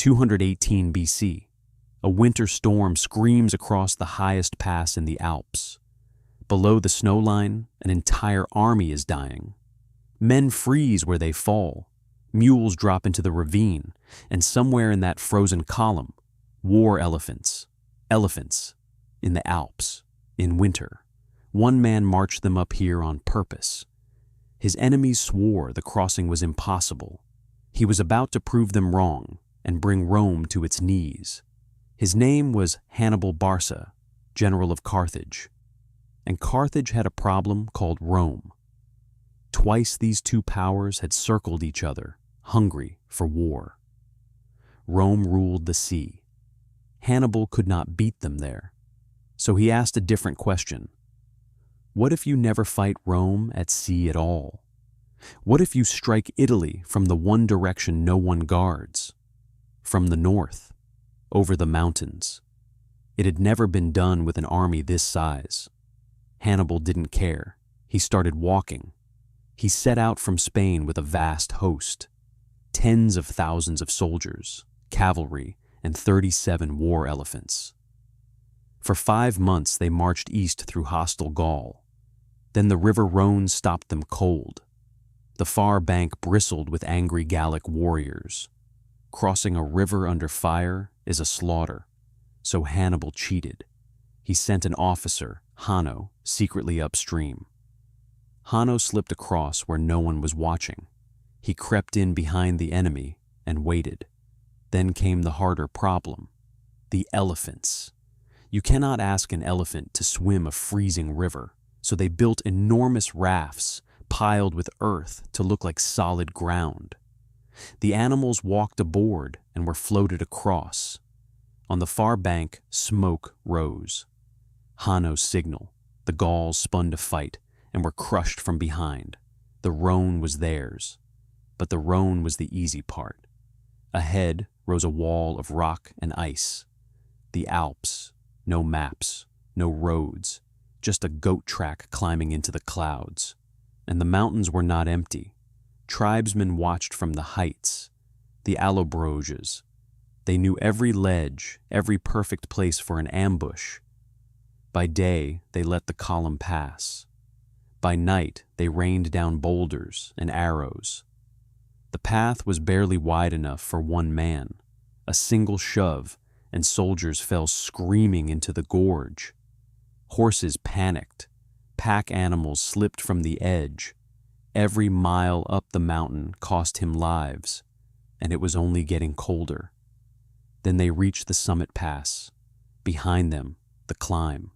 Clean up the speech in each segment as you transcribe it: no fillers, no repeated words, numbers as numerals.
218 BC. A winter storm screams across the highest pass in the Alps. Below the snowline, an entire army is dying. Men freeze where they fall. Mules drop into the ravine, and somewhere in that frozen column, war elephants. Elephants. In the Alps. In winter. One man marched them up here on purpose. His enemies swore the crossing was impossible. He was about to prove them wrong and bring Rome to its knees. His name was Hannibal Barca, general of Carthage. And Carthage had a problem called Rome. Twice these two powers had circled each other, hungry for war. Rome ruled the sea. Hannibal could not beat them there. So he asked a different question. What if you never fight Rome at sea at all? What if you strike Italy from the one direction no one guards? From the north, over the mountains. It had never been done with an army this size. Hannibal didn't care. He started walking. He set out from Spain with a vast host. Tens of thousands of soldiers, cavalry, and 37 war elephants. For 5 months they marched east through hostile Gaul. Then the river Rhône stopped them cold. The far bank bristled with angry Gallic warriors. Crossing a river under fire is a slaughter, so Hannibal cheated. He sent an officer, Hanno, secretly upstream. Hanno slipped across where no one was watching. He crept in behind the enemy and waited. Then came the harder problem, the elephants. You cannot ask an elephant to swim a freezing river, so they built enormous rafts piled with earth to look like solid ground. The animals walked aboard and were floated across. On the far bank, smoke rose. Hanno's signal. The Gauls spun to fight and were crushed from behind. The Rhône was theirs. But the Rhône was the easy part. Ahead rose a wall of rock and ice. The Alps. No maps, no roads, just a goat track climbing into the clouds. And the mountains were not empty. Tribesmen watched from the heights, the Allobroges. They knew every ledge, every perfect place for an ambush. By day, they let the column pass. By night, they rained down boulders and arrows. The path was barely wide enough for one man. A single shove, and soldiers fell screaming into the gorge. Horses panicked. Pack animals slipped from the edge. Every mile up the mountain cost him lives, and it was only getting colder. Then they reached the summit pass. Behind them, the climb.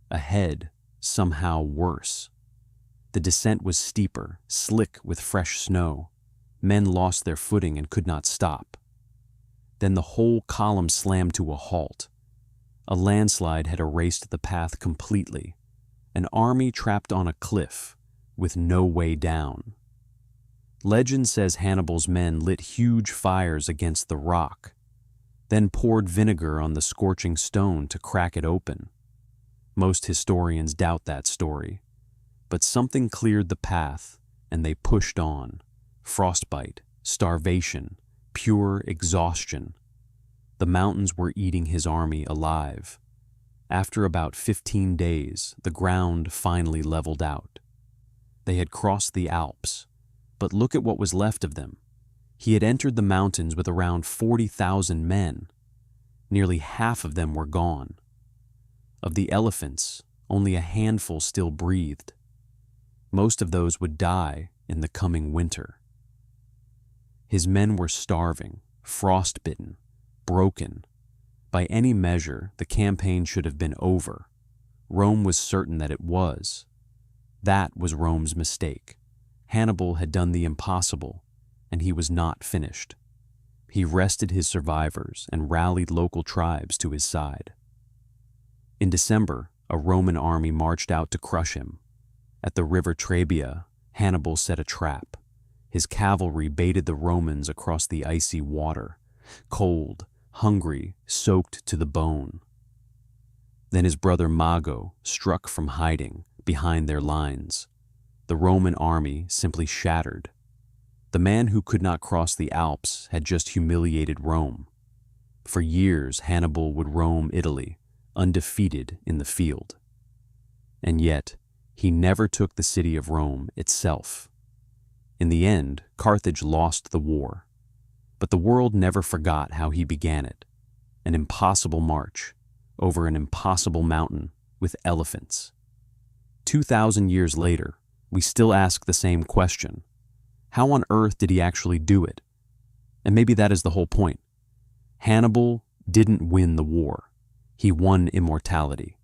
Ahead, somehow worse. The descent was steeper, slick with fresh snow. Men lost their footing and could not stop. Then the whole column slammed to a halt. A landslide had erased the path completely. An army trapped on a cliff, with no way down. Legend says Hannibal's men lit huge fires against the rock, then poured vinegar on the scorching stone to crack it open. Most historians doubt that story, but something cleared the path, and they pushed on. Frostbite, starvation, pure exhaustion. The mountains were eating his army alive. After about 15 days, the ground finally leveled out. They had crossed the Alps, but look at what was left of them. He had entered the mountains with around 40,000 men. Nearly half of them were gone. Of the elephants, only a handful still breathed. Most of those would die in the coming winter. His men were starving, frostbitten, broken. By any measure, the campaign should have been over. Rome was certain that it was. That was Rome's mistake. Hannibal had done the impossible, and he was not finished. He rested his survivors and rallied local tribes to his side. In December, a Roman army marched out to crush him. At the river Trebia, Hannibal set a trap. His cavalry baited the Romans across the icy water, cold, hungry, soaked to the bone. Then his brother Mago struck from hiding behind their lines. The Roman army simply shattered. The man who could not cross the Alps had just humiliated Rome. For years, Hannibal would roam Italy, undefeated in the field. And yet, he never took the city of Rome itself. In the end, Carthage lost the war. But the world never forgot how he began it. An impossible march, over an impossible mountain, with elephants. 2,000 years later, we still ask the same question. How on earth did he actually do it? And maybe that is the whole point. Hannibal didn't win the war. He won immortality.